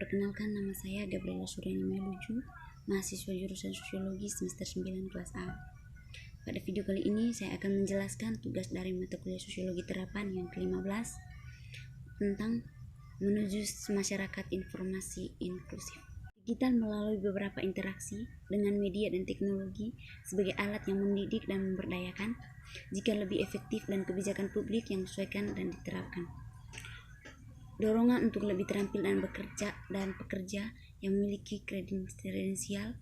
Perkenalkan, nama saya Gabriela Suryani Meluju, mahasiswa jurusan Sosiologi semester 9 kelas A. Pada video kali ini saya akan menjelaskan tugas dari mata kuliah Sosiologi Terapan yang ke-15 tentang menuju masyarakat informasi inklusif. Digital melalui beberapa interaksi dengan media dan teknologi sebagai alat yang mendidik dan memberdayakan jika lebih efektif dan kebijakan publik yang disesuaikan dan diterapkan. Dorongan untuk lebih terampil dan pekerja yang memiliki kredensial,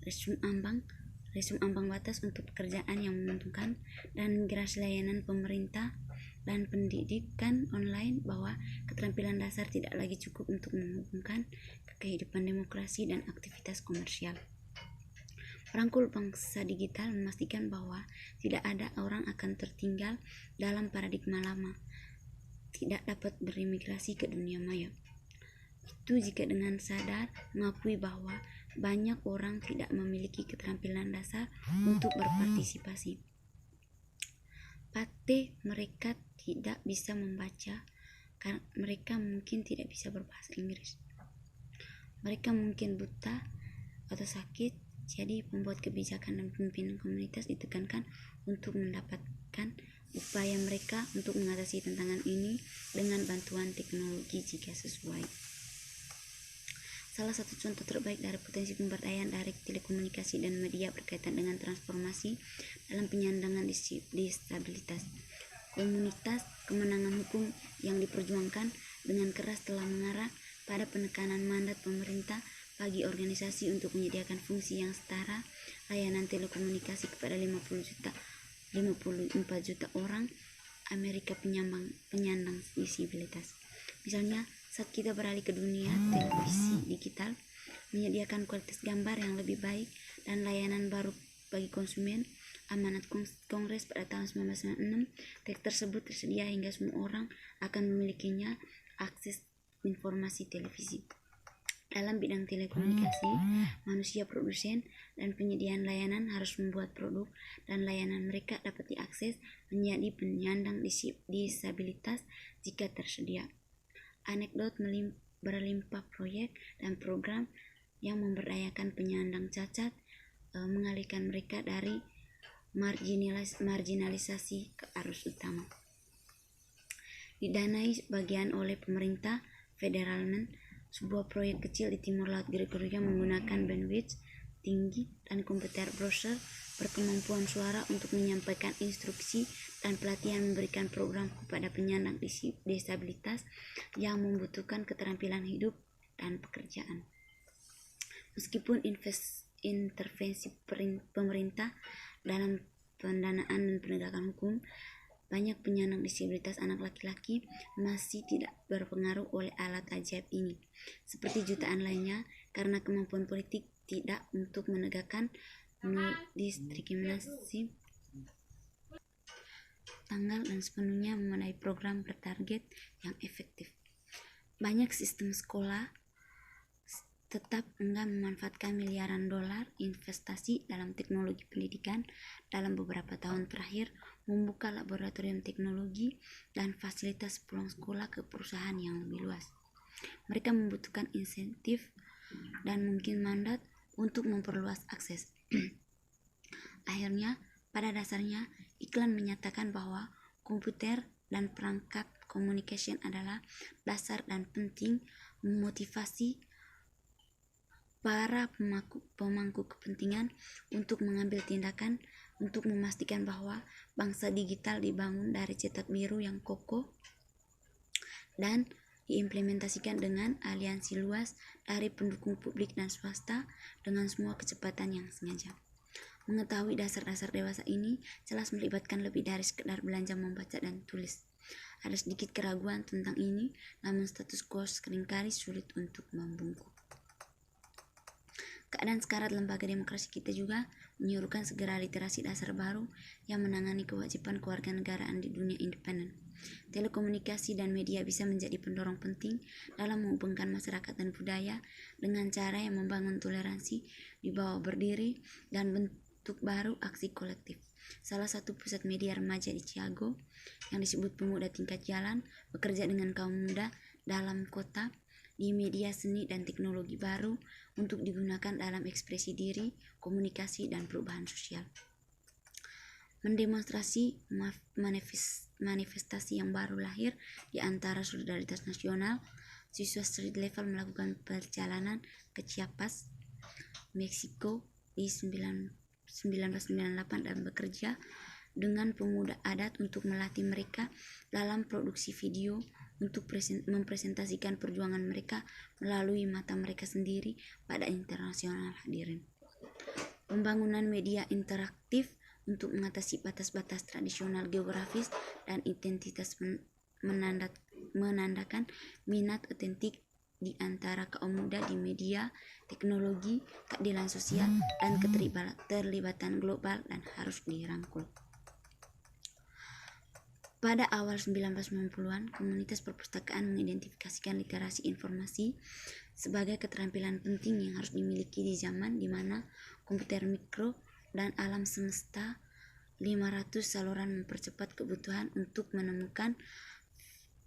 resume ambang batas untuk pekerjaan yang menguntungkan, dan migrasi layanan pemerintah dan pendidikan online bahwa keterampilan dasar tidak lagi cukup untuk menghubungkan kehidupan demokrasi dan aktivitas komersial. Merangkul bangsa digital memastikan bahwa tidak ada orang akan tertinggal dalam paradigma lama, tidak dapat berimigrasi ke dunia maya. Itu jika dengan sadar mengakui bahwa banyak orang tidak memiliki keterampilan dasar untuk berpartisipasi. Mereka tidak bisa membaca karena mereka mungkin tidak bisa berbahasa Inggris. Mereka mungkin buta atau sakit, jadi pembuat kebijakan dan pimpinan komunitas ditekankan untuk mendapatkan upaya mereka untuk mengatasi tantangan ini dengan bantuan teknologi jika sesuai. Salah satu contoh terbaik dari potensi pemberdayaan dari telekomunikasi dan media berkaitan dengan transformasi dalam penyandangan disabilitas. Komunitas kemenangan hukum yang diperjuangkan dengan keras telah mengarah pada penekanan mandat pemerintah bagi organisasi untuk menyediakan fungsi yang setara layanan telekomunikasi kepada 54 juta orang Amerika penyandang disabilitas. Misalnya, saat kita beralih ke dunia televisi digital, menyediakan kualitas gambar yang lebih baik dan layanan baru bagi konsumen, amanat Kongres pada tahun 1996, teks tersebut tersedia hingga semua orang akan memilikinya akses informasi televisi. Dalam bidang telekomunikasi, manusia produsen dan penyediaan layanan harus membuat produk dan layanan mereka dapat diakses menjadi penyandang disabilitas jika tersedia. Anekdot berlimpah proyek dan program yang memberdayakan penyandang cacat mengalihkan mereka dari marginalisasi ke arus utama. Didanai sebagian oleh pemerintah federal, sebuah proyek kecil di timur laut Gregoria menggunakan bandwidth tinggi dan komputer browser berkemampuan suara untuk menyampaikan instruksi dan pelatihan memberikan program kepada penyandang disabilitas yang membutuhkan keterampilan hidup dan pekerjaan. Meskipun intervensi pemerintah dalam pendanaan dan penegakan hukum, banyak penyandang disabilitas anak laki-laki masih tidak berpengaruh oleh alat ajaib ini, seperti jutaan lainnya, karena kemampuan politik tidak untuk menegakkan diskriminasi tanggal dan sepenuhnya memenuhi program bertarget yang efektif. Banyak sistem sekolah tetap enggan memanfaatkan miliaran dolar investasi dalam teknologi pendidikan dalam beberapa tahun terakhir, membuka laboratorium teknologi dan fasilitas pulang sekolah ke perusahaan yang lebih luas. Mereka membutuhkan insentif dan mungkin mandat untuk memperluas akses. Akhirnya, pada dasarnya, iklan menyatakan bahwa komputer dan perangkat communication adalah dasar dan penting memotivasi para pemangku kepentingan untuk mengambil tindakan untuk memastikan bahwa bangsa digital dibangun dari cetak biru yang kokoh dan diimplementasikan dengan aliansi luas dari pendukung publik dan swasta dengan semua kecepatan yang sengaja. Mengetahui dasar-dasar dewasa ini jelas melibatkan lebih dari sekedar belajar membaca dan tulis. Ada sedikit keraguan tentang ini, namun status quo seringkali sulit untuk membungkuk. Keadaan sekarat lembaga demokrasi kita juga menyuruhkan segera literasi dasar baru yang menangani kewajiban kewarganegaraan di dunia independen. Telekomunikasi dan media bisa menjadi pendorong penting dalam menghubungkan masyarakat dan budaya dengan cara yang membangun toleransi di bawah berdiri dan bentuk baru aksi kolektif. Salah satu pusat media remaja di Chicago yang disebut Pemuda Tingkat Jalan bekerja dengan kaum muda dalam kota di media seni dan teknologi baru untuk digunakan dalam ekspresi diri, komunikasi, dan perubahan sosial. Mendemonstrasi manifestasi yang baru lahir di antara solidaritas nasional, siswa street level melakukan perjalanan ke Chiapas, Meksiko di 1998 dan bekerja dengan pemuda adat untuk melatih mereka dalam produksi video untuk mempresentasikan perjuangan mereka melalui mata mereka sendiri pada internasional hadirin. Pembangunan media interaktif untuk mengatasi batas-batas tradisional geografis dan identitas menandakan minat otentik di antara kaum muda di media, teknologi, keadilan sosial, dan keterlibatan global dan harus dirangkul. Pada awal 1990-an, komunitas perpustakaan mengidentifikasikan literasi informasi sebagai keterampilan penting yang harus dimiliki di zaman di mana komputer mikro dan alam semesta 500 saluran mempercepat kebutuhan untuk menemukan,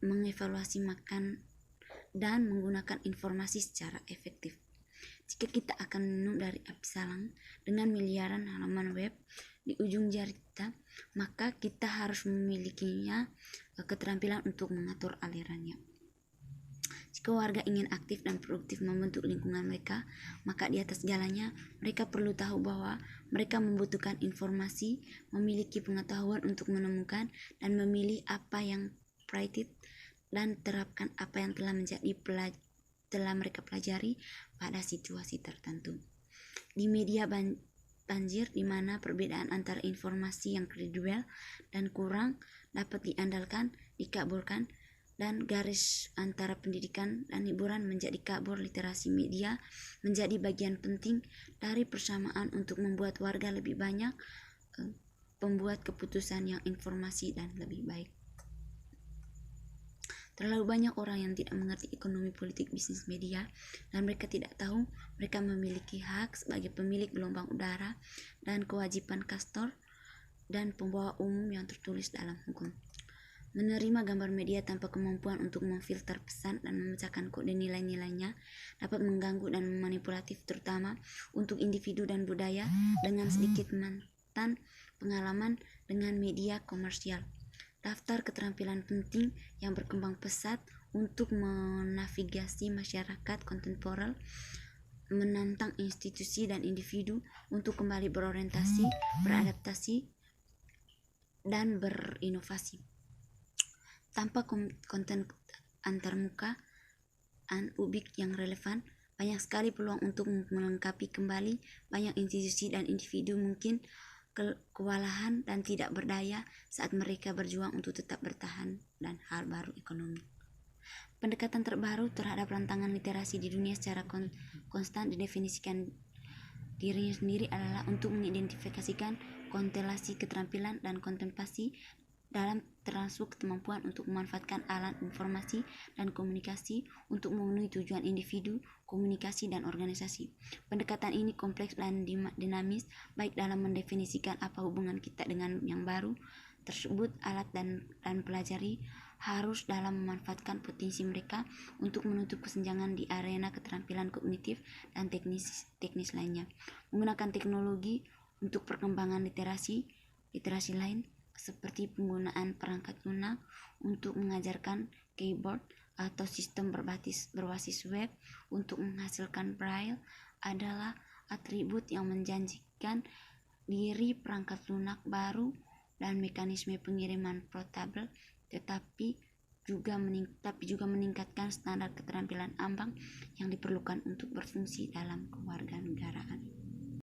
mengevaluasi makan, dan menggunakan informasi secara efektif. Jika kita akan minum dari api salang dengan miliaran halaman web di ujung jari kita, maka kita harus memilikinya keterampilan untuk mengatur alirannya. Jika warga ingin aktif dan produktif membentuk lingkungan mereka, maka di atas segalanya mereka perlu tahu bahwa mereka membutuhkan informasi, memiliki pengetahuan untuk menemukan dan memilih apa yang prioritas dan terapkan apa yang telah mereka pelajari pada situasi tertentu. Di media banjir di mana perbedaan antara informasi yang kredibel dan kurang dapat diandalkan, dikabulkan, dan garis antara pendidikan dan hiburan menjadi kabur, literasi media menjadi bagian penting dari persamaan untuk membuat warga lebih banyak pembuat keputusan yang informasi dan lebih baik. Terlalu banyak orang yang tidak mengerti ekonomi, politik, bisnis, media, dan mereka tidak tahu mereka memiliki hak sebagai pemilik gelombang udara dan kewajiban kastor dan pembawa umum yang tertulis dalam hukum. Menerima gambar media tanpa kemampuan untuk memfilter pesan dan memecahkan kode nilai-nilainya dapat mengganggu dan memanipulatif, terutama untuk individu dan budaya dengan sedikit mantan pengalaman dengan media komersial. Daftar keterampilan penting yang berkembang pesat untuk menavigasi masyarakat kontemporer, menantang institusi dan individu untuk kembali berorientasi, beradaptasi, dan berinovasi. Tanpa konten antarmuka ubik yang relevan, banyak sekali peluang untuk melengkapi kembali. Banyak institusi dan individu mungkin kewalahan dan tidak berdaya saat mereka berjuang untuk tetap bertahan dan hal baru ekonomi. Pendekatan terbaru terhadap tantangan literasi di dunia secara konstan didefinisikan dirinya sendiri adalah untuk mengidentifikasikan konstelasi keterampilan dan kontemplasi dalam termasuk kemampuan untuk memanfaatkan alat informasi dan komunikasi untuk memenuhi tujuan individu, komunikasi, dan organisasi. Pendekatan ini kompleks dan dinamis, baik dalam mendefinisikan apa hubungan kita dengan yang baru tersebut. Alat dan pelajari harus dalam memanfaatkan potensi mereka untuk menutup kesenjangan di arena keterampilan kognitif dan teknis lainnya. Menggunakan teknologi untuk perkembangan literasi lain, seperti penggunaan perangkat lunak untuk mengajarkan keyboard atau sistem berbasis web untuk menghasilkan braille adalah atribut yang menjanjikan diri perangkat lunak baru dan mekanisme pengiriman portable, tetapi juga meningkatkan standar keterampilan ambang yang diperlukan untuk berfungsi dalam kewarganegaraan.